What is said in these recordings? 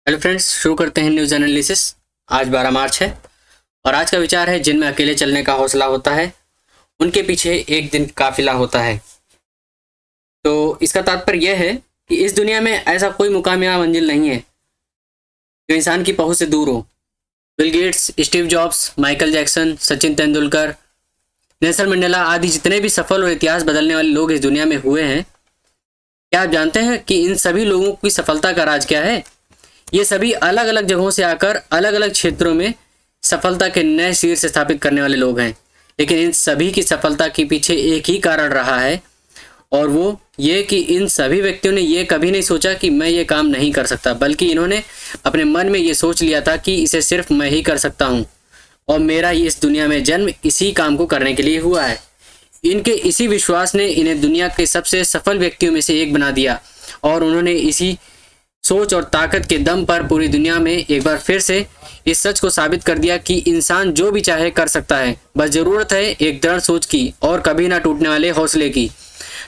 Hello friends, शुरू करते हैं न्यूज़ एनालिसिस। आज 12 मार्च है और आज का विचार है, जिनमें अकेले चलने का हौसला होता है उनके पीछे एक दिन काफिला होता है। तो इसका तात्पर्य यह है कि इस दुनिया में ऐसा कोई मुकाम या मंजिल नहीं है जो इंसान की पहुंच से दूर हो। Bill Gates, Steve jobs, Michael Jackson, Sachin Tendulkar, Nelson Mandela आदि जितने भी सफल और इतिहास बदलने वाले लोग इस दुनिया में हुए हैं, क्या आप जानते हैं कि इन सभी लोगों की सफलता का राज क्या है? ये सभी अलग अलग जगहों से आकर अलग अलग क्षेत्रों में सफलता के नए शीर्ष स्थापित करने वाले लोग हैं। लेकिन इन सभी की सफलता के पीछे एक ही कारण रहा है, और वो ये कि इन सभी व्यक्तियों ने ये कभी नहीं सोचा कि मैं ये काम नहीं कर सकता, बल्कि इन्होंने अपने मन में ये सोच लिया था कि इसे सिर्फ मैं ही कर सकता हूँ और मेरा इस दुनिया में जन्म इसी काम को करने के लिए हुआ है। इनके इसी विश्वास ने इन्हें दुनिया के सबसे सफल व्यक्तियों में से एक बना दिया और उन्होंने इसी सोच और ताकत के दम पर पूरी दुनिया में एक बार फिर से इस सच को साबित कर दिया कि इंसान जो भी चाहे कर सकता है। बस ज़रूरत है एक दृढ़ सोच की और कभी ना टूटने वाले हौसले की।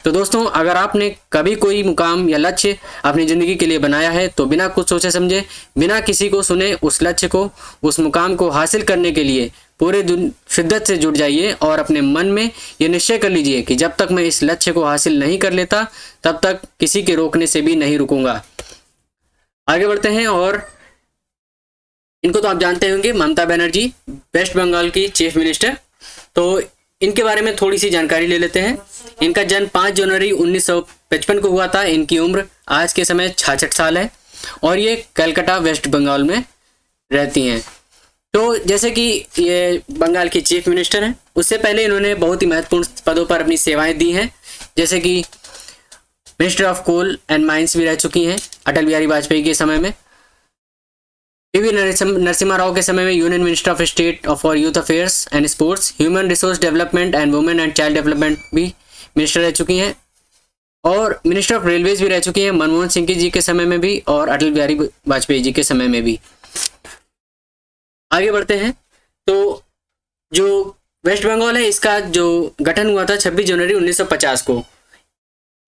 तो दोस्तों, अगर आपने कभी कोई मुकाम या लक्ष्य अपनी ज़िंदगी के लिए बनाया है तो बिना कुछ सोचे समझे, बिना किसी को सुने उस लक्ष्य को, उस मुकाम को हासिल करने के लिए पूरे शिद्दत से जुट जाइए और अपने मन में ये निश्चय कर लीजिए कि जब तक मैं इस लक्ष्य को हासिल नहीं कर लेता तब तक किसी के रोकने से भी नहीं रुकूंगा। आगे बढ़ते हैं और इनको तो आप जानते होंगे, ममता बनर्जी, वेस्ट बंगाल की चीफ मिनिस्टर। तो इनके बारे में थोड़ी सी जानकारी ले लेते हैं। इनका जन्म 5 जनवरी 1955 को हुआ था। इनकी उम्र आज के समय 66 साल है और ये कलकत्ता वेस्ट बंगाल में रहती हैं। तो जैसे कि ये बंगाल की चीफ मिनिस्टर हैं, उससे पहले इन्होंने बहुत ही महत्वपूर्ण पदों पर अपनी सेवाएं दी हैं, जैसे कि minister of coal and mines भी रह चुकी हैं अटल बिहारी वाजपेयी के समय में। पीवी नरसिम्हा राव के समय में union minister of state for youth affairs and sports, human resource development and women and child development भी मिनिस्टर रह चुकी हैं और मिनिस्टर ऑफ रेलवेज भी रह चुकी हैं मनमोहन सिंह जी के समय में भी और अटल बिहारी वाजपेयी जी के समय में भी। आगे बढ़ते हैं। तो जो वेस्ट बंगाल है, इसका जो गठन हुआ था 26 जनवरी 1950 को।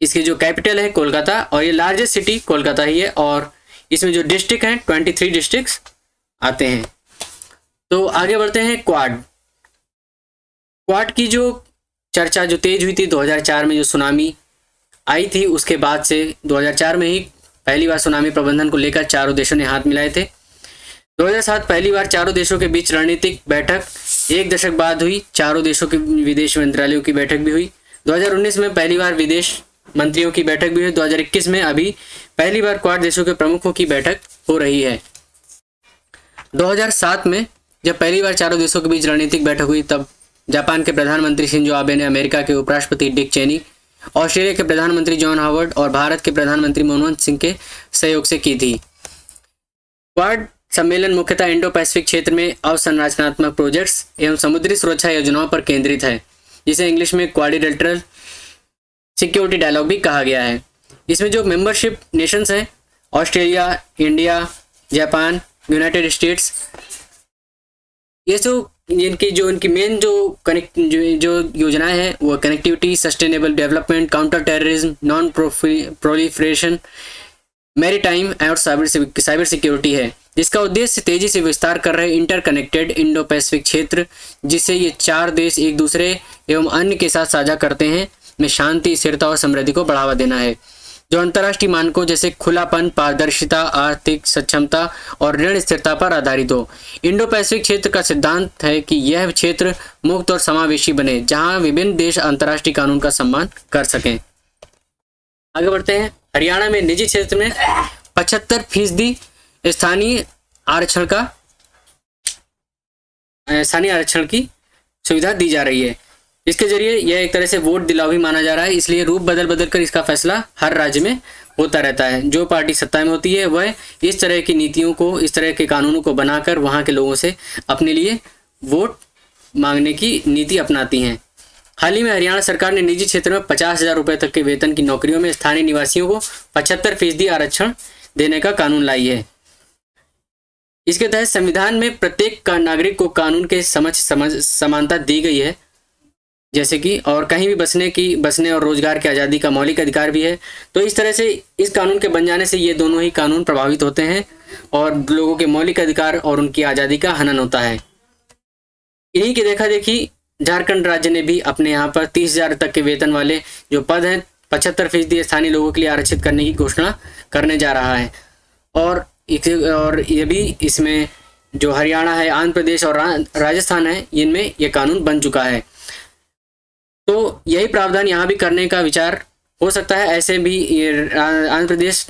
इसकी जो कैपिटल है कोलकाता और ये लार्जेस्ट सिटी कोलकाता ही है और इसमें जो डिस्ट्रिक्ट हैं 23 डिस्ट्रिक्ट्स आते हैं। तो आगे बढ़ते हैं। क्वाड की जो चर्चा जो तेज हुई थी 2004 में, जो सुनामी आई थी, उसके बाद से 2004 में ही पहली बार सुनामी प्रबंधन को लेकर चारों देशों ने हाथ मिलाए थे। 2007 पहली बार चारों देशों के बीच रणनीतिक बैठक 1 दशक बाद हुई। चारों देशों के विदेश मंत्रालयों की बैठक भी हुई। 2019 में पहली बार विदेश मंत्रियों की बैठक भी हुई। 2021 में अभी पहली बार क्वाड देशों के प्रमुखों की बैठक हो रही है। 2007 में जब पहली बार चारों देशों के बीच रणनीतिक बैठक हुई, तब जापान के प्रधानमंत्री शिंजो आबे ने अमेरिका के उपराष्ट्रपति डिक चेनी, ऑस्ट्रेलिया के प्रधानमंत्री जॉन हॉवर्ड और भारत के प्रधानमंत्री मनमोहन सिंह के सहयोग से की थी। क्वाड सम्मेलन मुख्यतः इंडो पैसिफिक क्षेत्र में अवसंरचनात्मक प्रोजेक्ट्स एवं समुद्री सुरक्षा योजनाओं पर केंद्रित है, जिसे इंग्लिश में क्वाड्रिलेटरल सिक्योरिटी डायलॉग भी कहा गया है। इसमें जो मेंबरशिप नेशंस हैं, Australia, India, Japan, United states, ये इनकी मेन जो योजनाएं हैं वो connectivity, sustainable development, counter terrorism, non proliferation, maritime और साइबर सिक्योरिटी है, जिसका उद्देश्य तेजी से विस्तार कर रहे इंटरकनेक्टेड इंडो पैसिफिक क्षेत्र, जिसे ये 4 देश एक दूसरे एवं अन्य के साथ साझा करते हैं, में शांति, स्थिरता और समृद्धि को बढ़ावा देना है, जो अंतर्राष्ट्रीय मानकों जैसे खुलापन, पारदर्शिता, आर्थिक सक्षमता और ऋण स्थिरता पर आधारित हो। इंडो पैसिफिक क्षेत्र का सिद्धांत है कि यह क्षेत्र मुक्त और समावेशी बने, जहां विभिन्न देश अंतर्राष्ट्रीय कानून का सम्मान कर सकें। आगे बढ़ते हैं। हरियाणा में निजी क्षेत्र में 75% स्थानीय आरक्षण की सुविधा दी जा रही है। इसके जरिए यह एक तरह से वोट दिलाव ही माना जा रहा है, इसलिए रूप बदल कर इसका फैसला हर राज्य में होता रहता है। जो पार्टी सत्ता में होती है वह इस तरह की नीतियों को, इस तरह के कानूनों को बनाकर वहां के लोगों से अपने लिए वोट मांगने की नीति अपनाती हैं। हाल ही में हरियाणा सरकार ने निजी क्षेत्र में 50,000 रुपये तक के वेतन की नौकरियों में स्थानीय निवासियों को 75% आरक्षण देने का कानून लाई है। इसके तहत संविधान में प्रत्येक नागरिक को कानून के समानता दी गई है, जैसे कि और कहीं भी बसने और रोजगार की आज़ादी का मौलिक अधिकार भी है। तो इस तरह से इस कानून के बन जाने से ये दोनों ही कानून प्रभावित होते हैं और लोगों के मौलिक अधिकार और उनकी आज़ादी का हनन होता है। इन्हीं की देखा देखी झारखंड राज्य ने भी अपने यहाँ पर 30,000 तक के वेतन वाले जो पद हैं 75% स्थानीय लोगों के लिए आरक्षित करने की घोषणा करने जा रहा है। और ये भी इसमें जो हरियाणा है, आंध्र प्रदेश और राजस्थान है, इनमें ये कानून बन चुका है। तो यही प्रावधान यहाँ भी करने का विचार हो सकता है। ऐसे भी आंध्र प्रदेश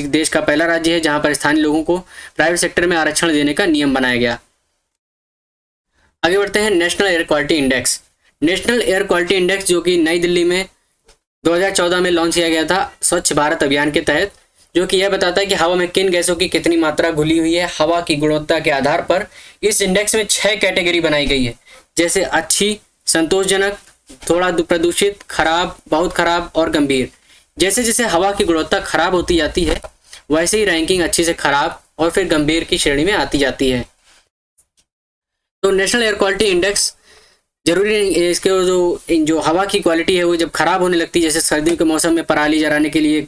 देश का पहला राज्य है जहाँ पर स्थानीय लोगों को प्राइवेट सेक्टर में आरक्षण देने का नियम बनाया गया। आगे बढ़ते हैं national air quality index. National air quality index जो कि नई दिल्ली में 2014 में लॉन्च किया गया था स्वच्छ भारत अभियान के तहत, जो कि यह बताता है कि हवा में किन गैसों की कितनी मात्रा घुली हुई है। हवा की गुणवत्ता के आधार पर इस इंडेक्स में 6 कैटेगरी बनाई गई है, जैसे अच्छी, संतोषजनक, थोड़ा प्रदूषित, खराब, बहुत खराब और गंभीर। जैसे जैसे हवा की गुणवत्ता खराब होती जाती है वैसे ही रैंकिंग अच्छी से खराब और फिर गंभीर की श्रेणी में आती जाती है। तो नेशनल एयर क्वालिटी इंडेक्स जरूरी नहीं है, इसके जो हवा की क्वालिटी है वो जब खराब होने लगती है, जैसे सर्दियों के मौसम में पराली जलाने के लिए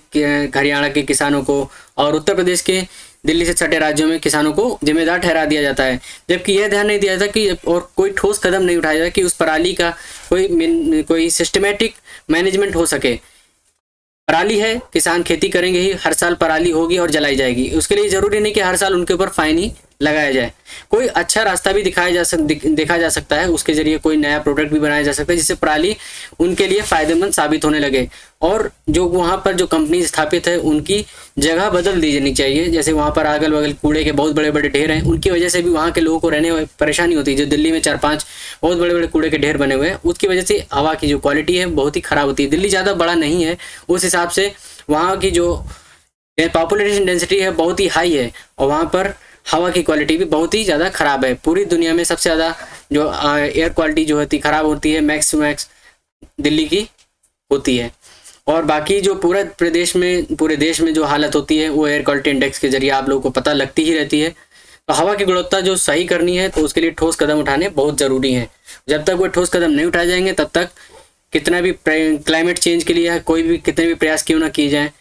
हरियाणा के किसानों को और उत्तर प्रदेश के दिल्ली से सटे राज्यों में किसानों को जिम्मेदार ठहरा दिया जाता है, जबकि यह ध्यान नहीं दिया जाता कि और कोई ठोस कदम नहीं उठाया जाता कि उस पराली का कोई सिस्टमेटिक मैनेजमेंट हो सके। पराली है, किसान खेती करेंगे ही, हर साल पराली होगी और जलाई जाएगी। उसके लिए जरूरी नहीं कि हर साल उनके ऊपर फाइन ही लगाया जाए। कोई अच्छा रास्ता भी देखा जा सकता है, उसके जरिए कोई नया प्रोडक्ट भी बनाया जा सकता है जिससे पराली उनके लिए फायदेमंद साबित होने लगे। और जो वहाँ पर जो कंपनी स्थापित है उनकी जगह बदल दी जानी चाहिए। जैसे वहाँ पर अगल बगल कूड़े के बहुत बड़े बड़े ढेर हैं, उनकी वजह से भी वहाँ के लोगों को रहने में परेशानी होती है। जो दिल्ली में 4-5 बहुत बड़े बड़े कूड़े के ढेर बने हुए हैं, उसकी वजह से हवा की जो क्वालिटी है बहुत ही खराब होती है। दिल्ली ज़्यादा बड़ा नहीं है, उस हिसाब से वहाँ की जो पॉपुलेशन डेंसिटी है बहुत ही हाई है और वहाँ पर हवा की क्वालिटी भी बहुत ही ज़्यादा ख़राब है। पूरी दुनिया में सबसे ज़्यादा जो एयर क्वालिटी जो होती ख़राब होती है मैक्स दिल्ली की होती है। और बाकी जो पूरे देश में जो हालत होती है वो एयर क्वालिटी इंडेक्स के जरिए आप लोगों को पता लगती ही रहती है। तो हवा की गुणवत्ता जो सही करनी है तो उसके लिए ठोस कदम उठाने बहुत ज़रूरी हैं। जब तक वो ठोस कदम नहीं उठाए जाएंगे तब तक कितना भी क्लाइमेट चेंज के लिए कोई भी कितने भी प्रयास क्यों ना किए जाएँ,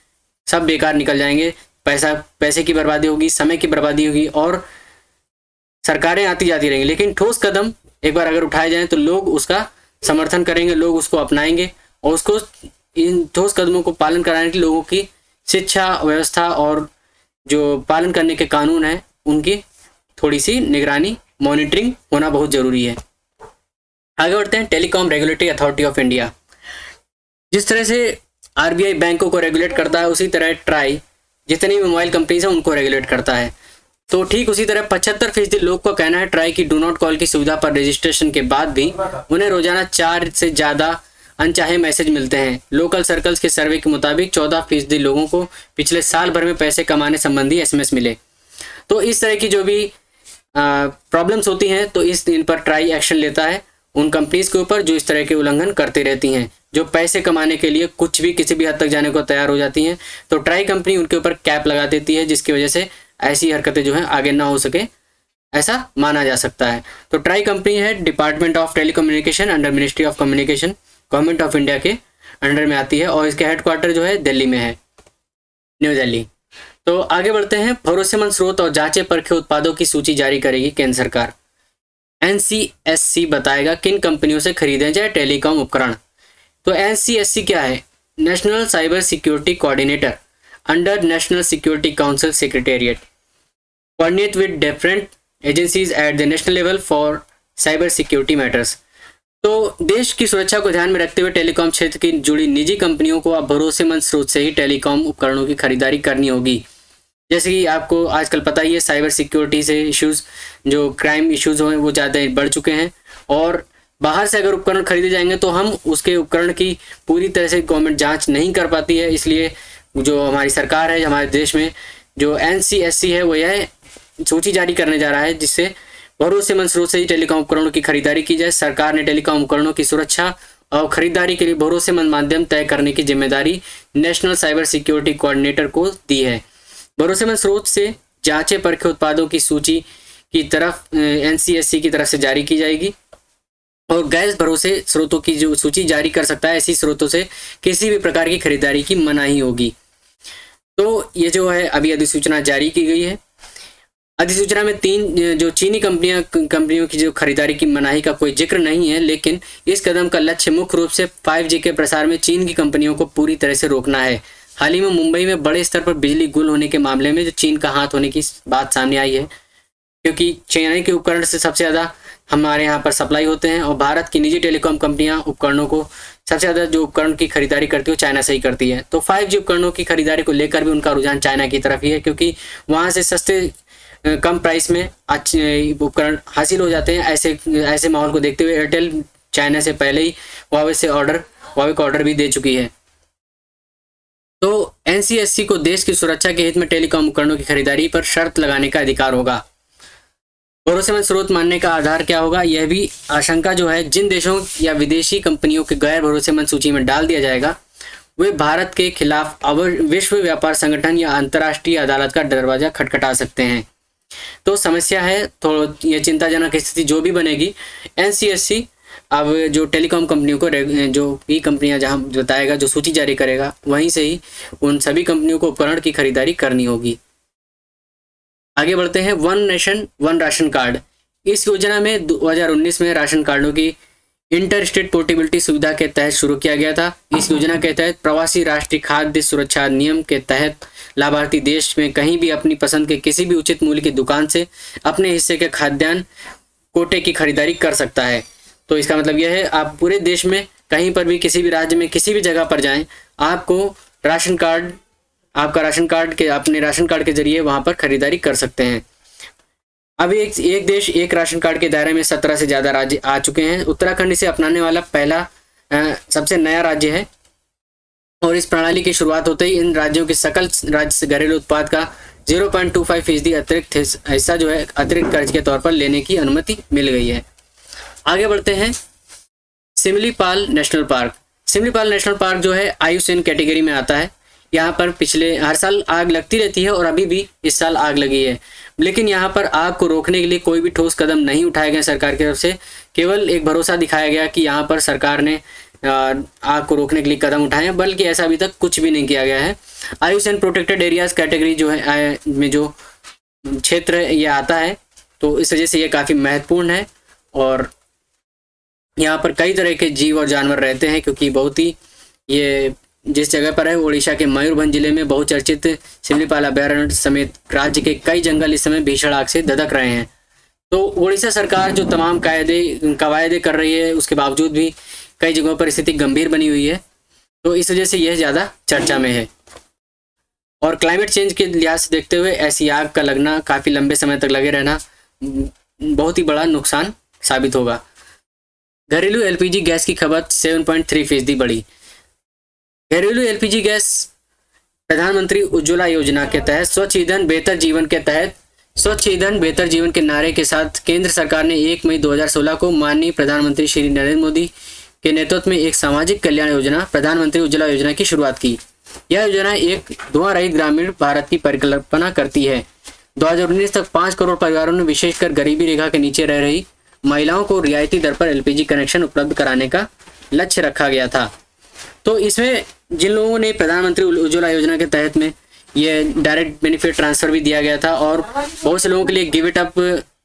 सब बेकार निकल जाएंगे। पैसे की बर्बादी होगी, समय की बर्बादी होगी और सरकारें आती जाती रहेंगी। लेकिन ठोस कदम एक बार अगर उठाए जाएं तो लोग उसका समर्थन करेंगे, लोग उसको अपनाएंगे और उसको इन ठोस कदमों को पालन कराने के लिए लोगों की शिक्षा व्यवस्था और जो पालन करने के कानून हैं उनकी थोड़ी सी निगरानी, मॉनिटरिंग होना बहुत ज़रूरी है। आगे बढ़ते हैं telecom regulatory authority of India. जिस तरह से आरबीआई बैंकों को रेगुलेट करता है, उसी तरह ट्राई जितनी भी मोबाइल कंपनीज हैं उनको रेगुलेट करता है। तो ठीक उसी तरह 75% लोग का कहना है ट्राई की डू नॉट कॉल की सुविधा पर रजिस्ट्रेशन के बाद भी उन्हें रोजाना 4 से ज़्यादा अनचाहे मैसेज मिलते हैं। लोकल सर्कल्स के सर्वे के मुताबिक 14% लोगों को पिछले साल भर में पैसे कमाने संबंधी SMS मिले। तो इस तरह की जो भी प्रॉब्लम्स होती हैं तो इन पर ट्राई एक्शन लेता है उन कंपनीज के ऊपर जो इस तरह के उल्लंघन करती रहती हैं, जो पैसे कमाने के लिए कुछ भी किसी भी हद तक जाने को तैयार हो जाती हैं। तो ट्राई कंपनी उनके ऊपर कैप लगा देती है जिसकी वजह से ऐसी हरकतें जो हैं आगे ना हो सके, ऐसा माना जा सकता है। तो ट्राई कंपनी है department of telecommunication under ministry of communication, government of India के अंडर में आती है और इसके हेडक्वार्टर जो है दिल्ली में है, न्यू दिल्ली। तो आगे बढ़ते हैं। भरोसेमंद स्रोत और जांचे परखे उत्पादों की सूची जारी करेगी केंद्र सरकार। NCSC बताएगा किन कंपनियों से खरीदे जाए टेलीकॉम उपकरण। तो NCSC क्या है? National cyber security coordinator under national security council secretariat, coordinate with different agencies at the national level for cyber security matters. तो देश की सुरक्षा को ध्यान में रखते हुए टेलीकॉम क्षेत्र की जुड़ी निजी कंपनियों को अब भरोसेमंद स्रोत से ही टेलीकॉम उपकरणों की खरीदारी करनी होगी। जैसे कि आपको आजकल पता ही है साइबर सिक्योरिटी से इश्यूज़, जो क्राइम इश्यूज़ हैं वो ज़्यादा बढ़ चुके हैं और बाहर से अगर उपकरण खरीदे जाएंगे तो हम उसके उपकरण की पूरी तरह से गवर्नमेंट जांच नहीं कर पाती है। इसलिए जो हमारी सरकार है, हमारे देश में जो NCSC है वो यह सूची जारी करने जा रहा है जिससे भरोसेमंद स्रोत से ही टेलीकॉम उपकरणों की खरीदारी की जाए। सरकार ने टेलीकॉम उपकरणों की सुरक्षा और खरीदारी के लिए भरोसेमंद माध्यम तय करने की जिम्मेदारी नेशनल साइबर सिक्योरिटी कोऑर्डिनेटर को दी है। भरोसेमंद स्रोत से जांचे परखे उत्पादों की सूची की तरफ NCSC की तरफ से जारी की जाएगी और गैर भरोसे स्रोतों की जो सूची जारी कर सकता है, ऐसी स्रोतों से किसी भी प्रकार की खरीदारी की मनाही होगी। तो ये जो है अभी अधिसूचना जारी की गई है। अधिसूचना में जो चीनी कंपनियों की जो खरीदारी की मनाही का कोई जिक्र नहीं है, लेकिन इस कदम का लक्ष्य मुख्य रूप से 5G के प्रसार में चीन की कंपनियों को पूरी तरह से रोकना है। हाल ही में मुंबई में बड़े स्तर पर बिजली गुल होने के मामले में जो चीन का हाथ होने की बात सामने आई है, क्योंकि चाइना के उपकरण से सबसे ज़्यादा हमारे यहाँ पर सप्लाई होते हैं और भारत की निजी टेलीकॉम कंपनियां उपकरणों को सबसे ज़्यादा जो उपकरण की खरीदारी करती है वो चाइना से ही करती है। तो 5G उपकरणों की खरीदारी को लेकर भी उनका रुझान चाइना की तरफ ही है, क्योंकि वहाँ से सस्ते कम प्राइस में अच्छे उपकरण हासिल हो जाते हैं। ऐसे माहौल को देखते हुए एयरटेल चाइना से पहले ही हुआवे को ऑर्डर भी दे चुकी है। तो NCSC को देश की सुरक्षा के हित में टेलीकॉम उपकरणों की खरीदारी पर शर्त लगाने का अधिकार होगा। भरोसेमंद स्रोत मानने का आधार क्या होगा? यह भी आशंका जो है, जिन देशों या विदेशी कंपनियों के गैर भरोसेमंद सूची में डाल दिया जाएगा वे भारत के खिलाफ विश्व व्यापार संगठन या अंतर्राष्ट्रीय अदालत का दरवाजा खटखटा सकते हैं। तो समस्या है, तो ये चिंताजनक स्थिति जो भी बनेगी, NCSC अब जो टेलीकॉम कंपनियों को जो भी कंपनियां जहां बताएगा, जो सूची जारी करेगा, वहीं से ही उन सभी कंपनियों को उपकरण की खरीदारी करनी होगी। आगे बढ़ते हैं। One nation one ration card. इस योजना में 2019 में राशन कार्डों की इंटर स्टेट पोर्टेबिलिटी सुविधा के तहत शुरू किया गया था। इस योजना के तहत प्रवासी राष्ट्रीय खाद्य सुरक्षा अधिनियम के तहत लाभार्थी देश में कहीं भी अपनी पसंद के किसी भी उचित मूल्य की दुकान से अपने हिस्से के खाद्यान्न कोटे की खरीदारी कर सकता है। तो इसका मतलब यह है, आप पूरे देश में कहीं पर भी, किसी भी राज्य में, किसी भी जगह पर जाएं, आपको अपने राशन कार्ड के जरिए वहां पर खरीदारी कर सकते हैं। अभी एक देश एक राशन कार्ड के दायरे में 17 से ज़्यादा राज्य आ चुके हैं। उत्तराखंड इसे अपनाने वाला पहला सबसे नया राज्य है और इस प्रणाली की शुरुआत होते ही इन राज्यों के सकल राज्य से घरेलू उत्पाद का 0.25% अतिरिक्त हिस्सा जो है अतिरिक्त कर्ज के तौर पर लेने की अनुमति मिल गई है। आगे बढ़ते हैं। Similipal national park. Similipal national park जो है IUCN कैटेगरी में आता है। यहाँ पर हर साल आग लगती रहती है और अभी भी इस साल आग लगी है, लेकिन यहाँ पर आग को रोकने के लिए कोई भी ठोस कदम नहीं उठाए गए सरकार की तरफ से। केवल एक भरोसा दिखाया गया कि यहाँ पर सरकार ने आग को रोकने के लिए कदम उठाए हैं, बल्कि ऐसा अभी तक कुछ भी नहीं किया गया है। IUCN प्रोटेक्टेड एरियाज कैटेगरी जो है में जो क्षेत्र ये आता है, तो इस वजह से ये काफ़ी महत्वपूर्ण है और यहाँ पर कई तरह के जीव और जानवर रहते हैं, क्योंकि बहुत ही ये जिस जगह पर है उड़ीसा के मयूरभंज जिले में बहुचर्चित सिमलीपाल अभयारण्य समेत राज्य के कई जंगल इस समय भीषण आग से धधक रहे हैं। तो उड़ीसा सरकार जो तमाम कवायदे कर रही है, उसके बावजूद भी कई जगहों पर स्थिति गंभीर बनी हुई है, तो इस वजह से यह ज़्यादा चर्चा में है। और क्लाइमेट चेंज के लिहाज से देखते हुए ऐसी आग का लगना, काफ़ी लंबे समय तक लगे रहना बहुत ही बड़ा नुकसान साबित होगा। घरेलू LPG गैस की खपत 7.3% बढ़ी। घरेलू LPG गैस प्रधानमंत्री उज्ज्वला योजना के तहत स्वच्छ ईंधन बेहतर जीवन के नारे के साथ केंद्र सरकार ने 1 मई 2016 को माननीय प्रधानमंत्री श्री नरेंद्र मोदी के नेतृत्व में एक सामाजिक कल्याण योजना प्रधानमंत्री उज्ज्वला योजना की शुरुआत की। यह योजना एक धुआं रहित ग्रामीण भारत की परिकल्पना करती है। 2019 तक 5 करोड़ परिवारों ने, विशेषकर गरीबी रेखा के नीचे रह रही महिलाओं को रियायती दर पर LPG कनेक्शन उपलब्ध कराने का लक्ष्य रखा गया था। तो इसमें जिन लोगों ने प्रधानमंत्री उज्ज्वला योजना के तहत में ये डायरेक्ट बेनिफिट ट्रांसफ़र भी दिया गया था और बहुत से लोगों के लिए गिव इट अप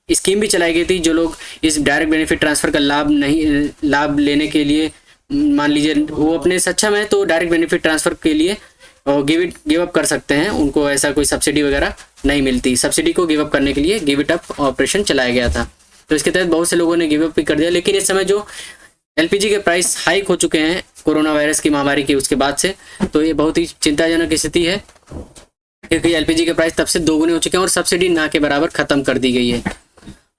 स्कीम भी चलाई गई थी। जो लोग इस डायरेक्ट बेनिफिट ट्रांसफ़र का लाभ लेने के लिए, मान लीजिए वो अपने सक्षम है, तो डायरेक्ट बेनिफिट ट्रांसफ़र के लिए गिव अप कर सकते हैं। उनको ऐसा कोई सब्सिडी वगैरह नहीं मिलती। सब्सिडी को गिव अप करने के लिए गिव इट अप ऑपरेशन चलाया गया था, तो इसके तहत बहुत से लोगों ने गिव अप भी कर दिया। लेकिन इस समय जो LPG के प्राइस हाइक हो चुके हैं कोरोना वायरस की महामारी की उसके बाद से, तो ये बहुत ही चिंताजनक स्थिति है, क्योंकि LPG के प्राइस तब से दोगुने हो चुके हैं और सब्सिडी ना के बराबर ख़त्म कर दी गई है।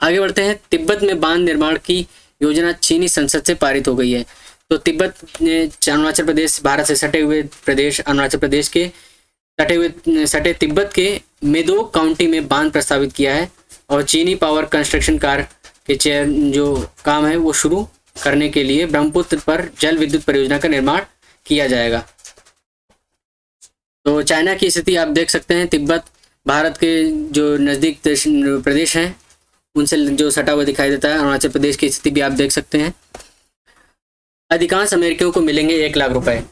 आगे बढ़ते हैं। तिब्बत में बांध निर्माण की योजना चीनी संसद से पारित हो गई है। तो तिब्बत ने अरुणाचल प्रदेश, भारत से सटे हुए प्रदेश अरुणाचल प्रदेश के सटे तिब्बत के मेदोक काउंटी में बांध प्रस्तावित किया है और चीनी पावर कंस्ट्रक्शन कार के जो काम है वो शुरू करने के लिए ब्रह्मपुत्र पर जल विद्युत परियोजना का निर्माण किया जाएगा। तो चाइना की स्थिति आप देख सकते हैं। तिब्बत भारत के जो नज़दीक प्रदेश हैं उनसे जो सटा हुआ दिखाई देता है। अरुणाचल प्रदेश की स्थिति भी आप देख सकते हैं। अधिकांश अमेरिकियों को मिलेंगे 1 लाख रुपए।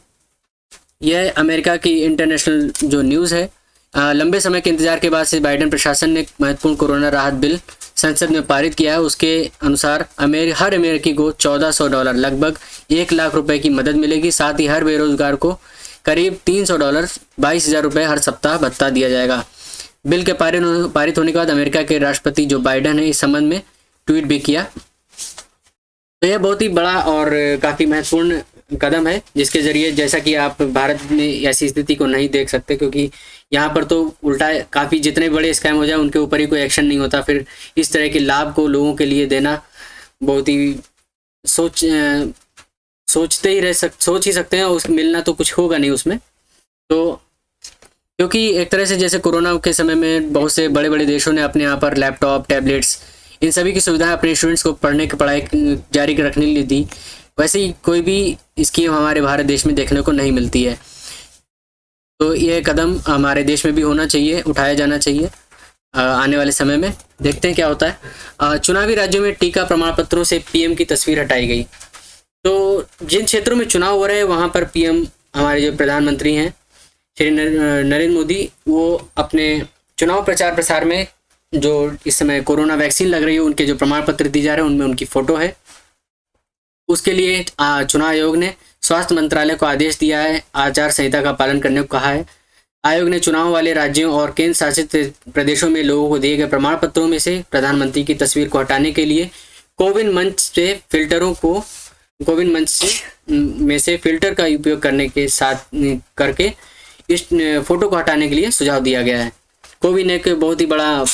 यह अमेरिका की इंटरनेशनल जो न्यूज़ है, लंबे समय के इंतजार के बाद से बाइडेन प्रशासन ने महत्वपूर्ण कोरोना राहत बिल संसद में पारित किया है। उसके अनुसार हर अमेरिकी को $1400 लगभग 1 लाख रुपए की मदद मिलेगी। साथ ही हर बेरोजगार को करीब $300 22,000 रुपये हर सप्ताह भत्ता दिया जाएगा। बिल के पारित होने के बाद अमेरिका के राष्ट्रपति जो बाइडेन है इस संबंध में ट्वीट भी किया। तो यह बहुत ही बड़ा और काफ़ी महत्वपूर्ण कदम है, जिसके ज़रिए जैसा कि आप भारत में ऐसी स्थिति को नहीं देख सकते, क्योंकि यहाँ पर तो उल्टा काफ़ी जितने बड़े स्कैम हो जाए उनके ऊपर ही कोई एक्शन नहीं होता। फिर इस तरह के लाभ को लोगों के लिए देना बहुत ही सोच ही सकते हैं, उस मिलना तो कुछ होगा नहीं उसमें। तो क्योंकि एक तरह से जैसे कोरोना के समय में बहुत से बड़े बड़े देशों ने अपने यहाँ पर लैपटॉप, टैबलेट्स, इन सभी की सुविधाएं अपने स्टूडेंट्स को पढ़ाई जारी रखने के लिए दी, वैसे ही कोई भी स्कीम हमारे भारत देश में देखने को नहीं मिलती है। तो ये कदम हमारे देश में भी होना चाहिए, उठाया जाना चाहिए। आने वाले समय में देखते हैं क्या होता है। चुनावी राज्यों में टीका प्रमाण पत्रों से पीएम की तस्वीर हटाई गई। तो जिन क्षेत्रों में चुनाव हो रहे हैं वहाँ पर पीएम, हमारे जो प्रधानमंत्री हैं श्री नरेंद्र मोदी, वो अपने चुनाव प्रचार प्रसार में जो इस समय कोरोना वैक्सीन लग रही है उनके जो प्रमाण पत्र दिए जा रहे हैं उनमें उनकी फ़ोटो है। उसके लिए चुनाव आयोग ने स्वास्थ्य मंत्रालय को आदेश दिया है, आचार संहिता का पालन करने को कहा है। आयोग ने चुनाव वाले राज्यों और केंद्र शासित प्रदेशों में लोगों को दिए गए प्रमाण पत्रों में से प्रधानमंत्री की तस्वीर को हटाने के लिए कोविन मंच से फिल्टर का उपयोग करने के साथ करके इस फोटो को हटाने के लिए सुझाव दिया गया है। कोविन एक बहुत ही बड़ा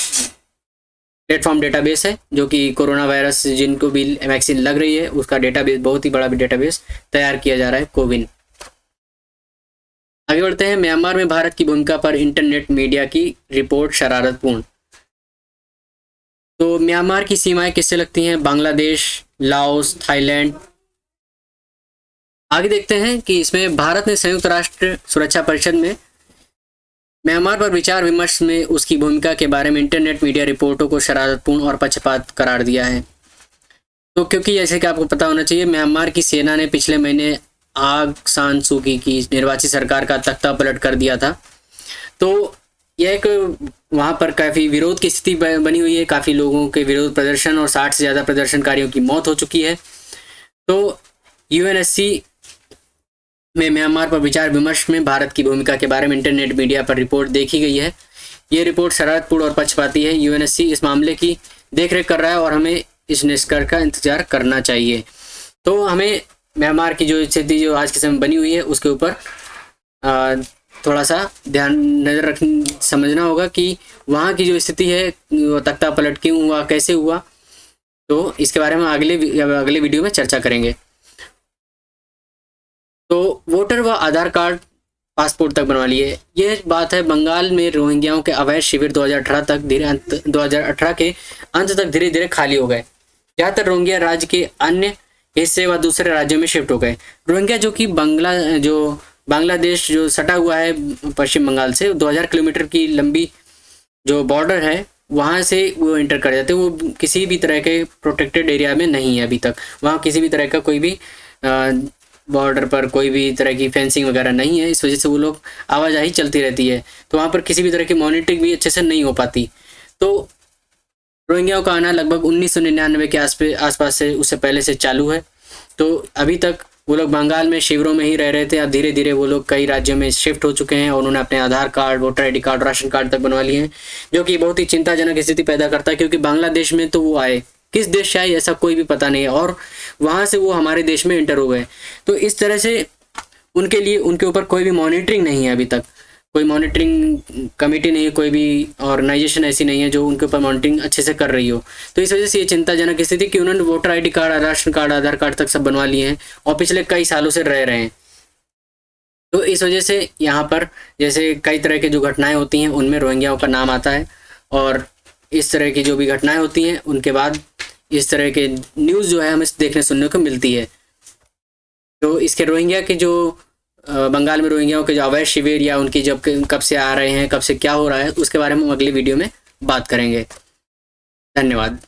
प्लेटफॉर्म डेटाबेस है जो कि कोरोना वायरस जिनको भी वैक्सीन लग रही है उसका डेटाबेस, बहुत ही बड़ा डेटाबेस तैयार किया जा रहा है कोविन। आगे बढ़ते हैं। म्यांमार में भारत की भूमिका पर इंटरनेट मीडिया की रिपोर्ट शरारतपूर्ण। तो म्यांमार की सीमाएं किससे लगती हैं? Bangladesh, Laos, Thailand. आगे देखते हैं कि इसमें भारत ने संयुक्त राष्ट्र सुरक्षा परिषद में म्यांमार पर विचार विमर्श में उसकी भूमिका के बारे में इंटरनेट मीडिया रिपोर्टों को शरारतपूर्ण और पक्षपात करार दिया है। तो क्योंकि जैसे कि आपको पता होना चाहिए, म्यांमार की सेना ने पिछले महीने आंग सान सू की निर्वाचित सरकार का तख्ता पलट कर दिया था। तो यह एक वहाँ पर काफ़ी विरोध की स्थिति बनी हुई है, काफ़ी लोगों के विरोध प्रदर्शन और 60 से ज़्यादा प्रदर्शनकारियों की मौत हो चुकी है। तो यूएनएससी में म्यांमार पर विचार विमर्श में भारत की भूमिका के बारे में इंटरनेट मीडिया पर रिपोर्ट देखी गई है। ये रिपोर्ट शरारतपूर्ण और पक्षपाती है। यूएनएससी इस मामले की देखरेख कर रहा है और हमें इस निष्कर्ष का इंतजार करना चाहिए। तो हमें म्यांमार की जो स्थिति जो आज के समय बनी हुई है उसके ऊपर थोड़ा सा ध्यान नज़र समझना होगा कि वहाँ की जो स्थिति है वो तख्ता पलट क्यों हुआ, कैसे हुआ। तो इसके बारे में अगले वीडियो में चर्चा करेंगे। तो वोटर व आधार कार्ड पासपोर्ट तक बनवा लिए। यह बात है बंगाल में रोहिंग्याओं के अवैध शिविर 2018 के अंत तक धीरे धीरे खाली हो गए। ज़्यादातर रोहिंग्या राज्य के अन्य हिस्से व दूसरे राज्यों में शिफ्ट हो गए। रोहिंग्या जो कि बांग्लादेश जो सटा हुआ है पश्चिम बंगाल से 2000 किलोमीटर की लंबी जो बॉर्डर है वहाँ से वो एंटर कर जाते हैं। वो किसी भी तरह के प्रोटेक्टेड एरिया में नहीं है अभी तक। वहाँ किसी भी तरह का कोई भी बॉर्डर पर कोई भी तरह की फेंसिंग वगैरह नहीं है। इस वजह से वो लोग आवाजाही चलती रहती है। तो वहाँ पर किसी भी तरह की मॉनिटरिंग भी अच्छे से नहीं हो पाती। तो रोहिंग्याओं का आना लगभग 1999 के आसपास से उससे पहले से चालू है। तो अभी तक वो लोग बंगाल में शिविरों में ही रह रहे थे। अब धीरे धीरे वो लोग कई राज्यों में शिफ्ट हो चुके हैं और उन्होंने अपने Aadhaar card, voter ID card, ration card तक बनवा लिए हैं, जो कि बहुत ही चिंताजनक स्थिति पैदा करता है। क्योंकि बांग्लादेश में तो वो आए, किस देश से आए ऐसा कोई भी पता नहीं है, और वहाँ से वो हमारे देश में एंटर हो गए। तो इस तरह से उनके ऊपर कोई भी मॉनिटरिंग नहीं है। अभी तक कोई मॉनिटरिंग कमेटी नहीं है, कोई भी ऑर्गेनाइजेशन ऐसी नहीं है जो उनके ऊपर मॉनिटरिंग अच्छे से कर रही हो। तो इस वजह से ये चिंताजनक स्थिति कि उन्होंने voter ID card, ration card, Aadhaar card तक सब बनवा लिए हैं और पिछले कई सालों से रह रहे हैं। तो इस वजह से यहाँ पर जैसे कई तरह की जो घटनाएं होती हैं उनमें रोहिंग्याओं का नाम आता है, और इस तरह की जो भी घटनाएं होती हैं उनके बाद इस तरह के न्यूज़ जो है हमें देखने सुनने को मिलती है। तो इसके रोहिंग्या के जो बंगाल में रोहिंग्याओं के जो अवैध शिविर या उनकी जब कब से आ रहे हैं, कब से क्या हो रहा है, उसके बारे में हम अगली वीडियो में बात करेंगे। धन्यवाद।